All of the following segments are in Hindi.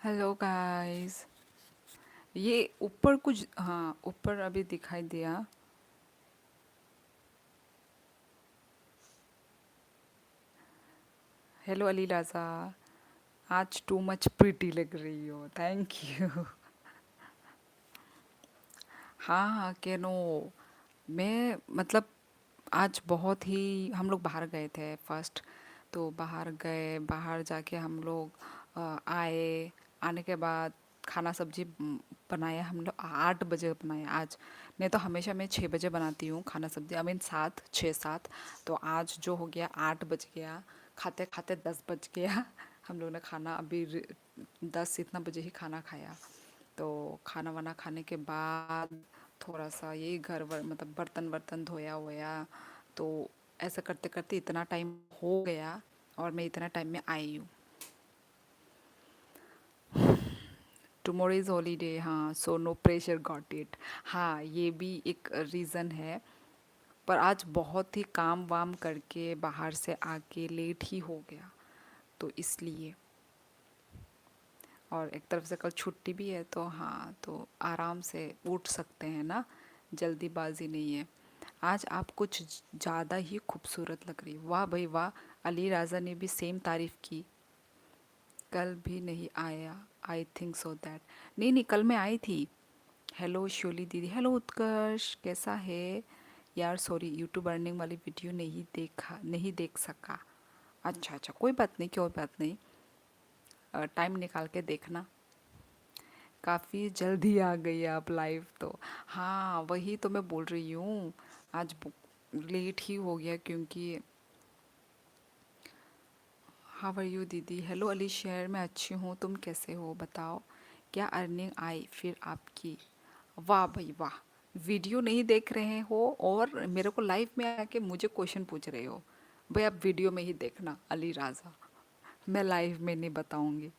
Hello guys. ये ऊपर कुछ, हाँ ऊपर अभी दिखाई दिया। हेलो अली राजा। आज टू मच प्रीटी लग रही हो, थैंक यू। हाँ हाँ, कैनो। मैं मतलब आज बहुत ही हम लोग बाहर गए थे फर्स्ट। तो बाहर गए, बाहर जाके हम लोग आए। आने के बाद खाना सब्जी बनाया हम लोग 8 बजे बनाया आज। नहीं तो हमेशा मैं 6 बजे बनाती हूँ खाना सब्जी, आई मीन 7, 6, 7। तो आज जो हो गया 8 बज गया, खाते खाते 10 बज गया। हम लोग ने खाना अभी 10 इतना बजे ही खाना खाया। तो खाना वाना खाने के बाद थोड़ा सा यही घर वर मतलब बर्तन वर्तन धोया वोया। तो ऐसा करते करते इतना टाइम हो गया और मैं इतना टाइम में आई हूँ। टुमारो इज़ हॉलीडे, हाँ, so no pressure got it. हाँ, ये भी एक रीज़न है। पर आज बहुत ही काम वाम करके बाहर से आके लेट ही हो गया, तो इसलिए। और एक तरफ से कल छुट्टी भी है, तो हाँ, तो आराम से उठ सकते हैं ना, जल्दीबाजी नहीं है। आज आप कुछ ज़्यादा ही खूबसूरत लग रही हो। वाह भाई वाह। अली राजा ने भी सेम तारीफ़ की। कल भी नहीं आया, आई थिंक सो दैट। नहीं नहीं, कल मैं आई थी। हेलो शोली दीदी, हेलो उत्कर्ष, कैसा है? यार सॉरी, यूट्यूब अर्निंग वाली वीडियो नहीं देखा, नहीं देख सका। अच्छा अच्छा, कोई बात नहीं, कोई बात नहीं। टाइम निकाल के देखना। काफ़ी जल्दी आ गई आप लाइव तो। हाँ, वही तो मैं बोल रही हूँ। आज लेट ही हो गया क्योंकि। हाउ आर यू दीदी? हेलो अली शहर, मैं अच्छी हूँ, तुम कैसे हो बताओ? क्या अर्निंग आई फिर आपकी? वाह भाई वाह। वीडियो नहीं देख रहे हो और मेरे को लाइव में आके मुझे क्वेश्चन पूछ रहे हो। भाई आप वीडियो में ही देखना अली राजा, मैं लाइव में नहीं बताऊंगी।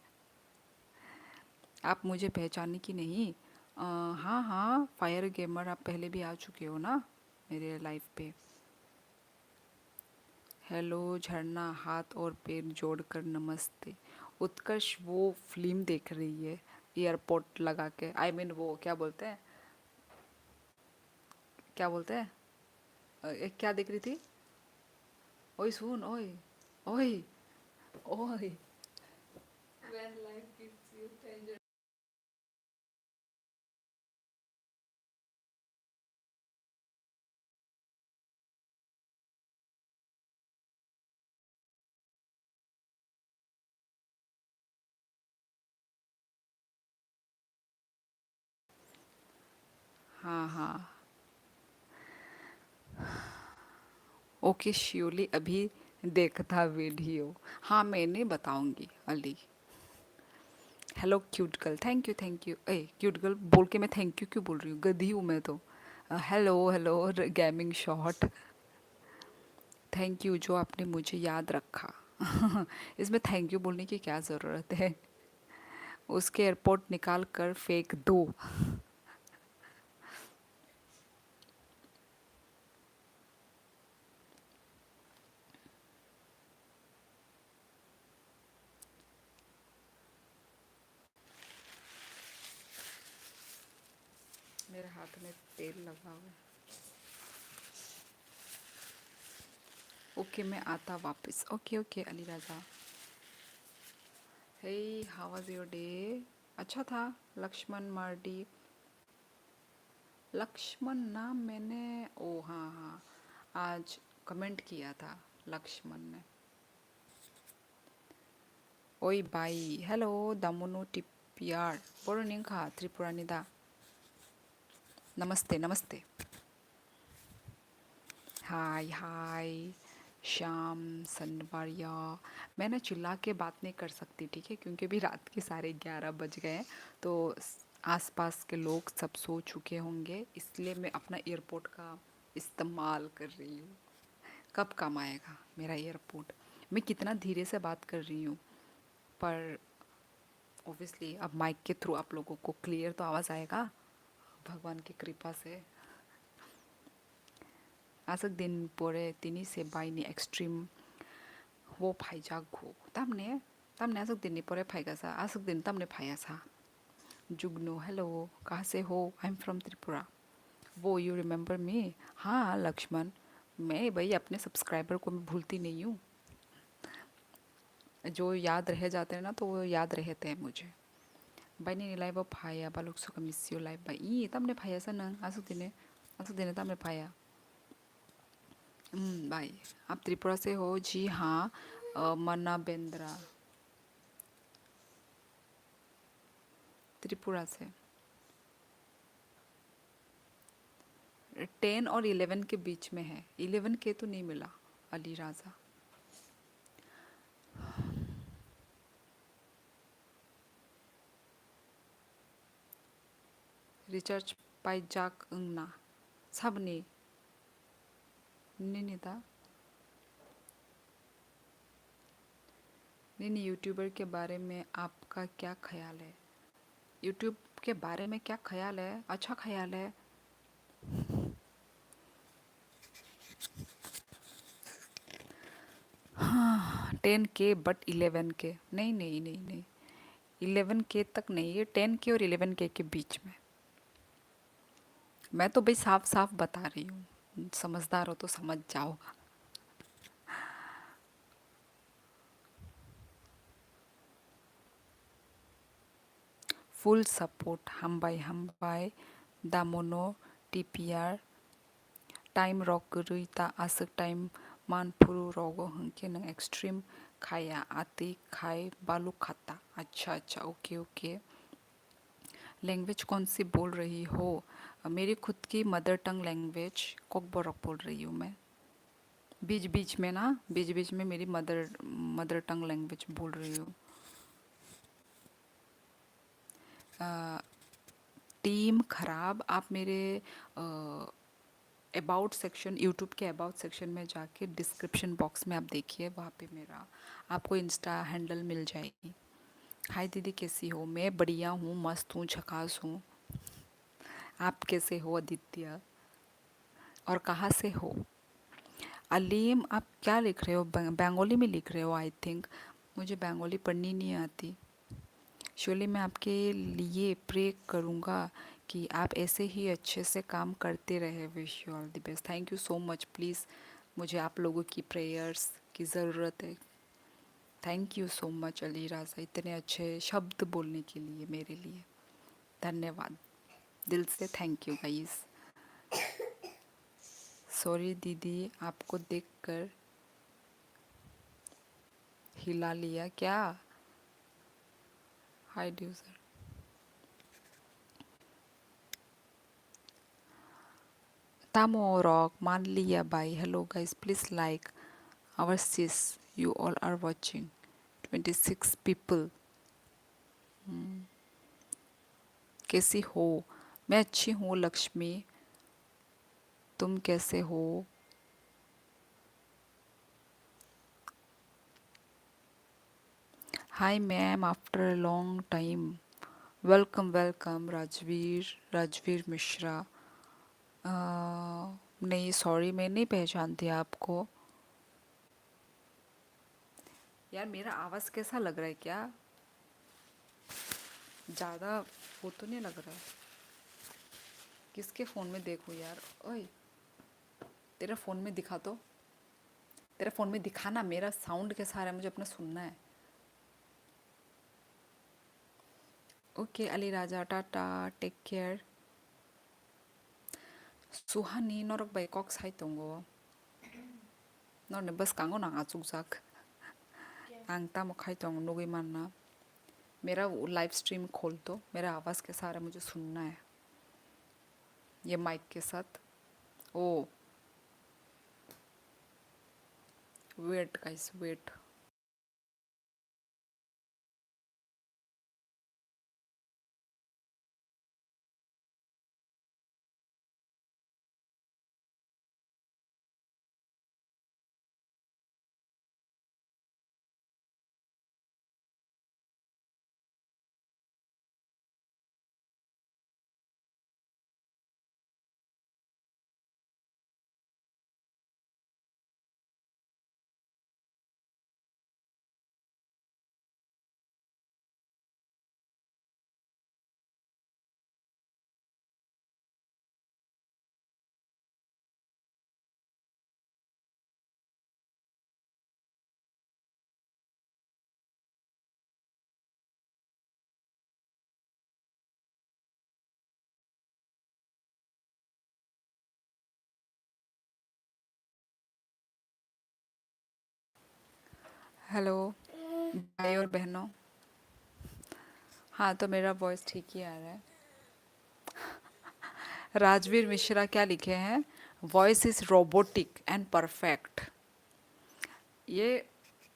आप मुझे पहचाने की नहीं? हाँ हाँ, फायर गेमर, आप पहले भी आ चुके हो ना मेरे लाइव पे। हेलो झरना, हाथ और पैर जोड़कर नमस्ते। उत्कर्ष वो फिल्म देख रही है एयरपोर्ट लगा के, आई मीन वो क्या बोलते हैं, क्या बोलते हैं, एक क्या देख रही थी? ओए सुन, ओए ओए ओए। हाँ हाँ, ओके श्योरली, अभी देखता वीडियो। हाँ, मैं नहीं बताऊंगी Ali. Hello cute girl, thank you thank you. A cute girl बोल के मैं थैंक यू क्यों बोल रही हूँ? गधी हूँ मैं तो। Hello hello gaming shot. Thank you जो आपने मुझे याद रखा। इसमें थैंक यू बोलने की क्या ज़रूरत है? उसके एयरपोर्ट निकाल कर फेंक दो। मेरे हाथ में तेल लगा हुआ है। ओके, मैं आता वापस। Okay okay Ali Raja. Hey, how was your day? अच्छा था। लक्ष्मण मार्डी। लक्ष्मण नाम मैंने, ओ हाँ हाँ, आज कमेंट किया था लक्ष्मण ने। ओई बाई, हेलो दामुनु टिपियार, बोरनिंखा त्रिपुरानिदा। नमस्ते नमस्ते। हाय हाय। शाम सनवारिया। मैं ना चिल्ला के बात नहीं कर सकती, ठीक है, क्योंकि अभी रात के 11:30 बज गए हैं। तो आसपास के लोग सब सो चुके होंगे, इसलिए मैं अपना एयरपोर्ट का इस्तेमाल कर रही हूँ। कब काम आएगा मेरा एयरपोर्ट? मैं कितना धीरे से बात कर रही हूँ, पर ओबियसली अब माइक के थ्रू आप लोगों को क्लियर तो आवाज़ आएगा, भगवान की कृपा से। आसक दिन पोरे तिनी से बाई नी एक्सट्रीम वो भाईजाग हो तमने। तमने आसुक दिन परे फाइगा सा आसुक दिन तमने फाया सा जुगनू हेलो कहाँ से हो आई एम फ्रॉम त्रिपुरा वो यू रिमेम्बर मी हाँ लक्ष्मण मैं भाई अपने सब्सक्राइबर को मैं भूलती नहीं हूँ जो याद रह जाते हैं ना तो वो याद रहते हैं मुझे बाइनी लाइव फाया बालुक सुका मिसियो लाइव बाई ई तमने फाया सा नंग आसुक दिने तमने फाया भाई आप त्रिपुरा से हो जी हाँ मन्ना बेंद्रा त्रिपुरा से 10 और 11 के बीच में है 11 के तो नहीं मिला अली राजा रिचार्ज पाई जाक ना सबने नहीं था नहीं यूट्यूबर के बारे में आपका क्या ख्याल है यूट्यूब के बारे में क्या ख्याल है अच्छा ख्याल है 10 के बट 11 के नहीं नहीं नहीं नहीं 11 के तक नहीं है 10 के और 11 के बीच में मैं तो भाई साफ साफ बता रही हूँ समझदार हो तो समझ जाओ फुल सपोर्ट हम बाय दामोनो टीपीआर टाइम रॉक रुईता आसक टाइम मान पुरु रोगो हंके नंग एक्सट्रीम खाया आती खाए बालू खाता अच्छा अच्छा ओके ओके लैंग्वेज कौन सी बोल रही हो मेरी खुद की मदर टंग लैंग्वेज कोकबोरक बोल रही हूँ मैं बीच बीच में ना बीच बीच में मेरी मदर टंग लैंग्वेज बोल रही हूँ टीम खराब आप मेरे अबाउट सेक्शन यूट्यूब के अबाउट सेक्शन में जाके डिस्क्रिप्शन बॉक्स में आप देखिए वहाँ पे मेरा आपको इंस्टा हैंडल मिल जाएगी हाय दीदी कैसी हो मैं बढ़िया हूँ मस्त हूँ झकास हूँ आप कैसे हो आदित्य और कहाँ से हो अलीम आप क्या लिख रहे हो बंगाली में लिख रहे हो आई थिंक मुझे बंगाली पढ़नी नहीं आती शोले मैं आपके लिए प्रे करूँगा कि आप ऐसे ही अच्छे से काम करते रहे wish you all the best thank you so much please मुझे आप लोगों की प्रेयर्स की ज़रूरत है thank you so much Ali Raja इतने अच्छे शब्द बोलने के लिए मेरे लिए धन्यवाद दिल से थैंक यू गाइस सॉरी दीदी आपको देखकर हिला लिया क्या हाय ड्यूसर Tamo Rock, Manliya Bai. Hello guys, please like our sis. You all are watching. 26 people. कैसी हो मैं अच्छी हूँ लक्ष्मी तुम कैसे हो hi ma'am after a long time welcome welcome Rajveer Mishra नहीं सॉरी मैं नहीं पहचानती आपको यार मेरा आवाज़ कैसा लग रहा है क्या ज़्यादा वो तो नहीं लग रहा है किसके फ़ोन में देखो यार ओए तेरा फ़ोन में दिखा तो तेरा फ़ोन में दिखाना मेरा साउंड कैसा आ रहा है मुझे अपना सुनना है ओके अली राजा टाटा टेक केयर सुहानी नरक बाई कक साइतंगो नरने बस कांगो नांगा चुकजाक आं तामो खाइतंग नुगै मानना मेरा लाइव स्ट्रीम खोल दो मेरा आवाज़ कैसा आ रहा है मुझे सुनना है ये माइक के साथ oh wait guys wait hello भाई और बहनों। हाँ, तो मेरा वॉइस ठीक ही आ रहा है। राजवीर मिश्रा क्या लिखे हैं? Voice is robotic and perfect. ये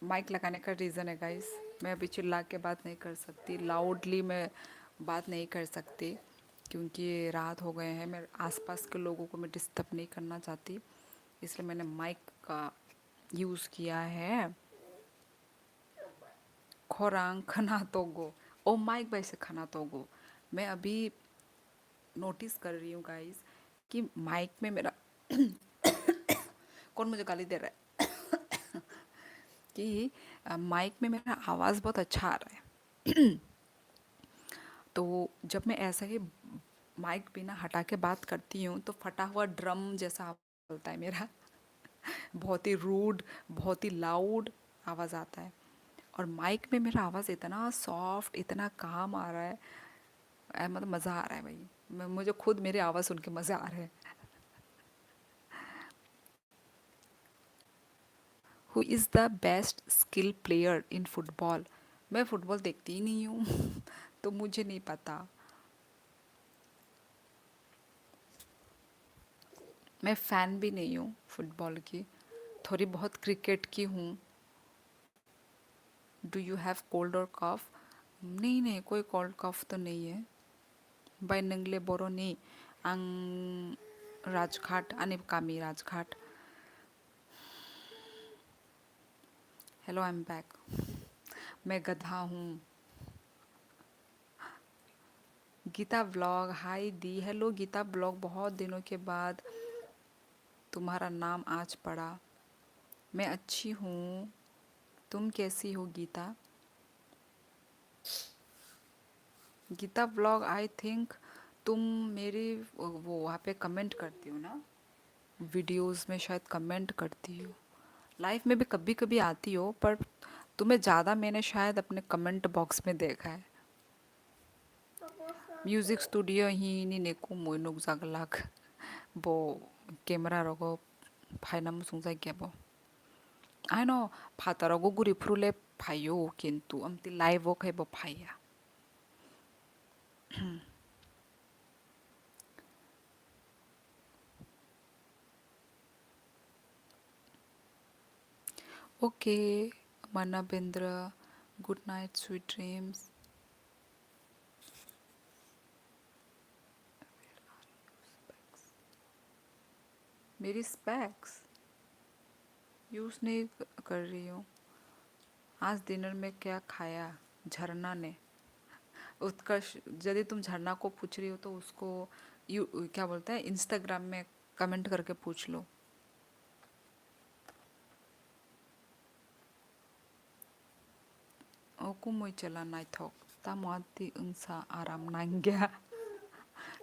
माइक लगाने का रीज़न है गाइस। मैं अभी चिल्ला के बात नहीं कर सकती, लाउडली मैं बात नहीं कर सकती, क्योंकि रात हो गए हैं। मैं आसपास के लोगों को मैं डिस्टर्ब नहीं करना चाहती, इसलिए मैंने माइक का यूज़ किया है। खोरांग खना तोगो, ओ माइक बाई से खना तोगो। मैं अभी नोटिस कर रही हूँ गाइस कि माइक में मेरा कौन मुझे गाली दे रहा है कि माइक में मेरा आवाज़ बहुत अच्छा आ रहा है। तो जब मैं ऐसा ही माइक बिना हटा के बात करती हूँ तो फटा हुआ ड्रम जैसा आवाज़ चलता है मेरा। बहुत ही रूड, बहुत ही लाउड आवाज़ आता है। और माइक में मेरा आवाज़ इतना सॉफ्ट, इतना काम आ रहा है। मतलब मज़ा आ रहा है भाई। मुझे खुद मेरी आवाज़ सुन के मज़ा आ रहा है। Who is the best skill player in football? मैं फुटबॉल देखती ही नहीं हूँ तो मुझे नहीं पता। मैं फ़ैन भी नहीं हूँ फुटबॉल की, थोड़ी बहुत क्रिकेट की हूँ। डू यू हैव कोल्ड और कफ? नहीं नहीं, कोई कोल्ड कफ तो नहीं है। बाय नंगले बोरो नहीं। आं राजघाट आने कामी Rajghat. Hello, I am back. मैं गधा हूँ। गीता ब्लॉग, हाय दी। हेलो गीता ब्लॉग, बहुत दिनों के बाद तुम्हारा नाम आज पढ़ा। मैं अच्छी हूँ, तुम कैसी हो Gita? Gita blog, I think तुम मेरी वो वहाँ पे कमेंट करती हो ना, वीडियोस में शायद कमेंट करती हो। लाइफ में भी कभी कभी आती हो, पर तुम्हें ज़्यादा मैंने शायद अपने कमेंट बॉक्स में देखा है। म्यूजिक स्टूडियो ही नी नेको मोइनुक जागलाक बो कैमरा रगो फाइना मुसुंग जायगाबो। I know 파다라고 구리 프룰레 파요 kintu amti live okay bo paya. Okay, Manabendra, good night, sweet dreams. मेरी स्पेक्स यूज़ नहीं कर रही हूँ। आज डिनर में क्या खाया? झरना ने। उत्कर्ष, यदि तुम झरना को पूछ रही हो तो उसको यू क्या बोलते हैं, इंस्टाग्राम में कमेंट करके पूछ लो। ओको मोई चला नाई थक तामुआती उनसा आराम नांग्या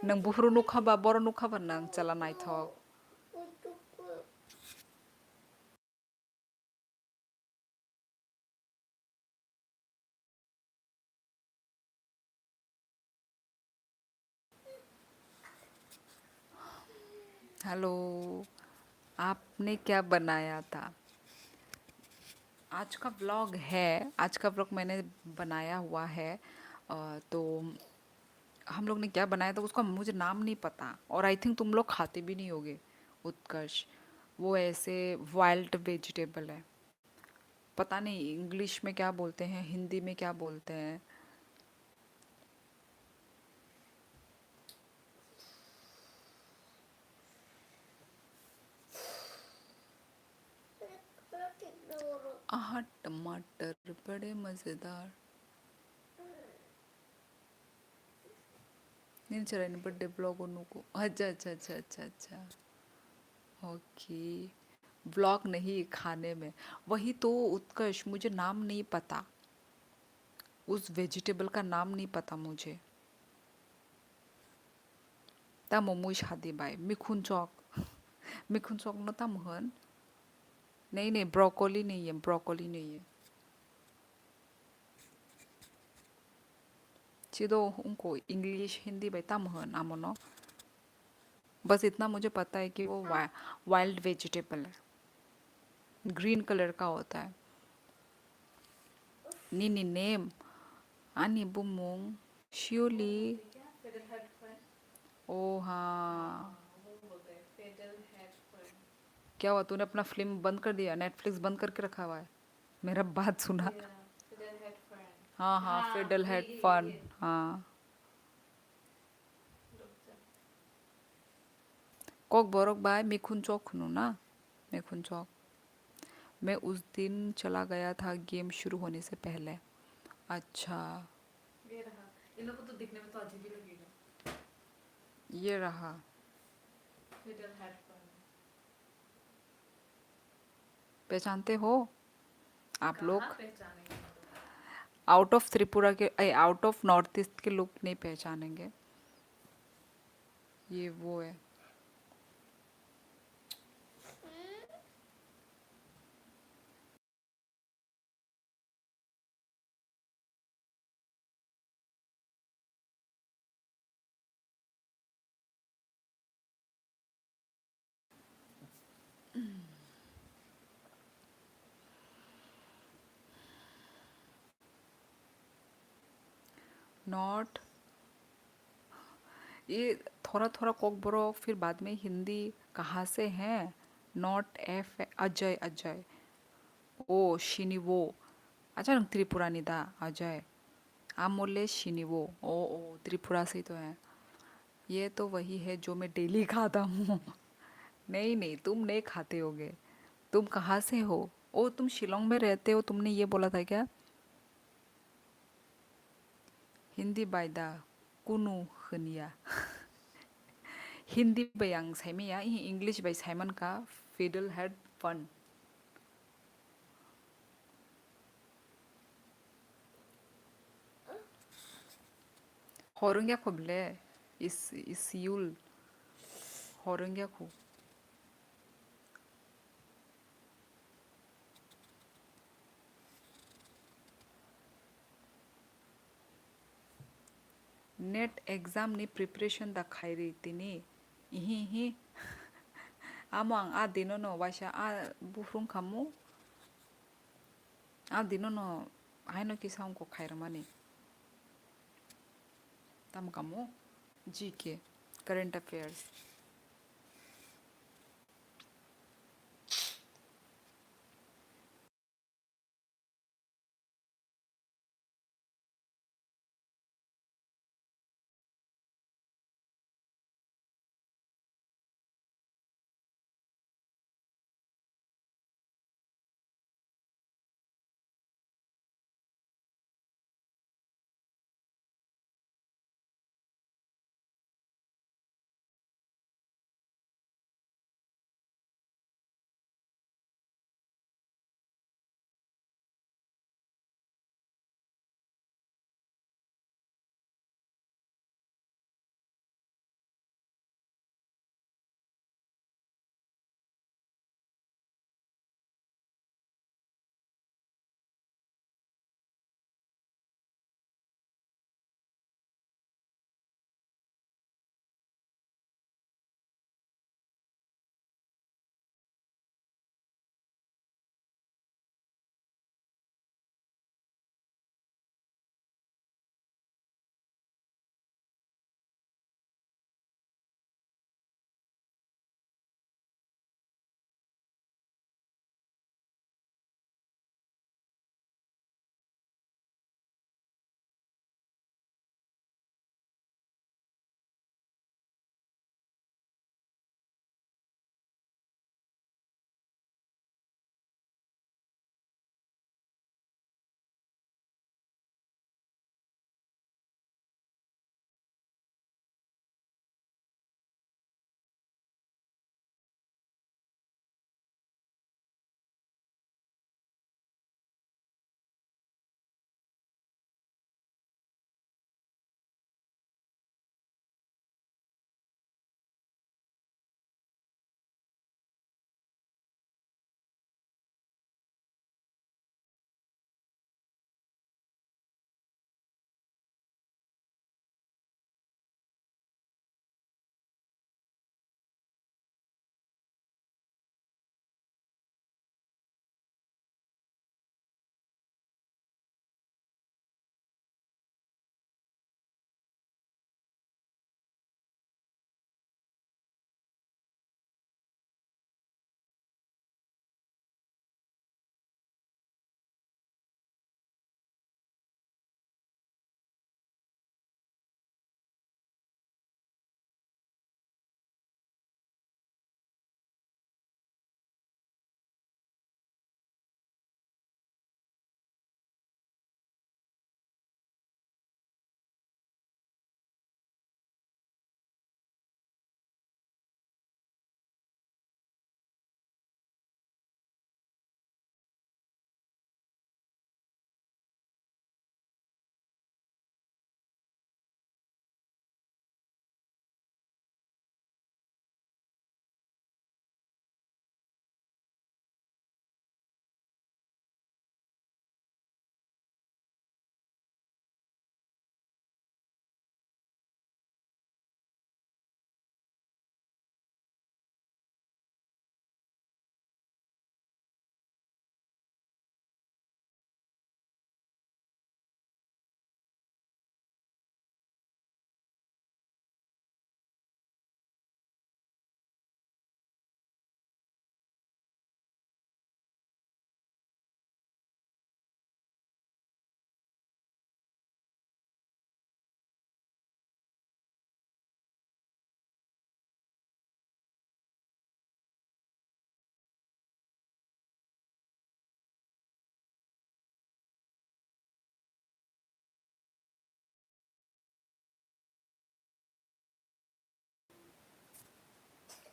नंग बुफ्रु नुखाबा बर नुखाबा नंग चला नाई थक। हेलो, आपने क्या बनाया था? आज का व्लॉग है, आज का व्लॉग मैंने बनाया हुआ है। तो हम लोग ने क्या बनाया था उसका मुझे नाम नहीं पता, और आई थिंक तुम लोग खाते भी नहीं होगे। उत्कर्ष, वो ऐसे वाइल्ड वेजिटेबल है, पता नहीं इंग्लिश में क्या बोलते हैं, हिंदी में क्या बोलते हैं। आह, टमाटर बड़े मज़ेदार। नहीं चला इन बर्थडे ब्लॉग को। अच्छा अच्छा अच्छा अच्छा अच्छा। ओके, ब्लॉग नहीं खाने में। वही तो उत्कर्ष, मुझे नाम नहीं पता, उस वेजिटेबल का नाम नहीं पता मुझे। ता मोमोई शादी बाय मिखुन चौक। मिखुन चौक न ता महन। नहीं नहीं, ब्रोकोली नहीं है, ब्रोकोली नहीं है। चिदो उनको इंग्लिश हिंदी बाय ता महन आमनो। बस इतना मुझे पता है कि वो वाइल्ड वेजिटेबल है, ग्रीन कलर का होता है। Nini name. Ani bumung. Shioli. ओ हाँ। क्या हुआ, तूने अपना फिल्म बंद कर दिया, नेटफ्लिक्स बंद करके रखा हुआ है? मेरा बात सुना। हाँ हाँ, फिडल हेड फन। हाँ। कॉक बोरक बाय मिखुन चौक खुनू ना। मिखुन चौक। मैं उस दिन चला गया था गेम शुरू होने से पहले। अच्छा। ये रहा। पहचानते हो आप लोग? आउट ऑफ त्रिपुरा के, आउट ऑफ नॉर्थ ईस्ट के लोग नहीं पहचानेंगे। ये वो है। नॉट। ये थोड़ा थोड़ा कोक बोरो, फिर बाद में हिंदी कहाँ से हैं? नॉट एफ अजय अजय। ओ शिनिवो। अच्छा त्रिपुरा निदा अजय। आमोले शिनिवो। ओ त्रिपुरा से ही तो है। ये तो वही है जो मैं डेली खाता हूँ। नहीं नहीं, तुम नहीं खाते होगे। तुम कहाँ से हो? ओ तुम शिलोंग में रहते हो, तुमने ये बोला था क्या? हिंदी बायदा कुनु खनिया। Hindi bayang saimia, English by Simon का fiddle head fun. Horungya ko ble is yul horungya ko. Net exam ni preparation da khairi tini. Ihi amang a dino no washa a bufrung kamu a dino no haino kisam ko khairamani. Tam kamu GK current affairs.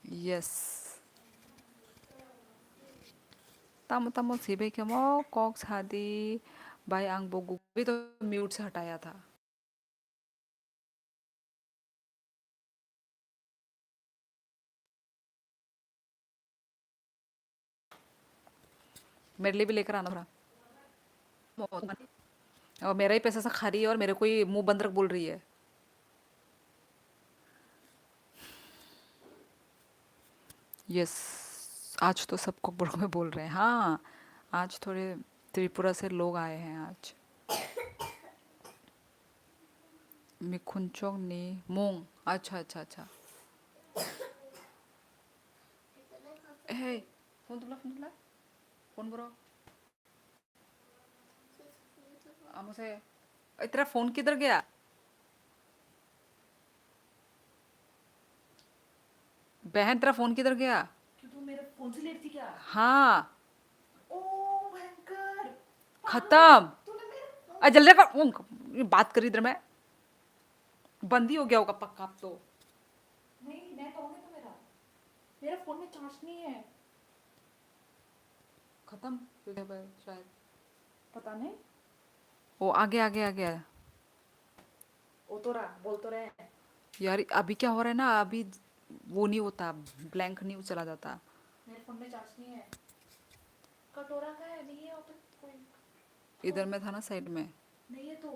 Yes तामो तामो सीबे के मो कॉक्स हादी भाई आंग बोगु भी तो म्यूट से हटाया था। मेरे लिए भी लेकर आना थोड़ा। और मेरा ही पैसा से खा रही है और मेरे को ही मुंह बंद रख बोल रही है। यस आज तो सबको बड़ों में बोल रहे हैं हाँ। आज थोड़े त्रिपुरा से लोग आए हैं आज। मिखुनचोंग नी मोंग अच्छा अच्छा अच्छा। हे फोन तुला फोन बरो मुझे तेरा फोन किधर गया। बहन तेरा फोन किधर गया। क्यों तू मेरे फोन से लेट थी क्या? हाँ ओ भयंकर खत्म। तूने मेरे फोन जल्दी कर बात करी इधर मैं बंद ही हो गया होगा पक्का अब तो। नहीं नेट ऑन है तो मेरा मेरा फोन में चार्ज नहीं है। खत्म शायद। पता नहीं। ओ आगे आगे आगे आ। वो तो रहा बोल तो रहे। यार अभी क्या हो रहा है ना अभी वो नहीं होता ब्लैंक नहीं चला जाता। मेरे फोन में चार्ज नहीं है। कटोरा का है नहीं है और तो कोई इधर में था ना साइड में। नहीं है तो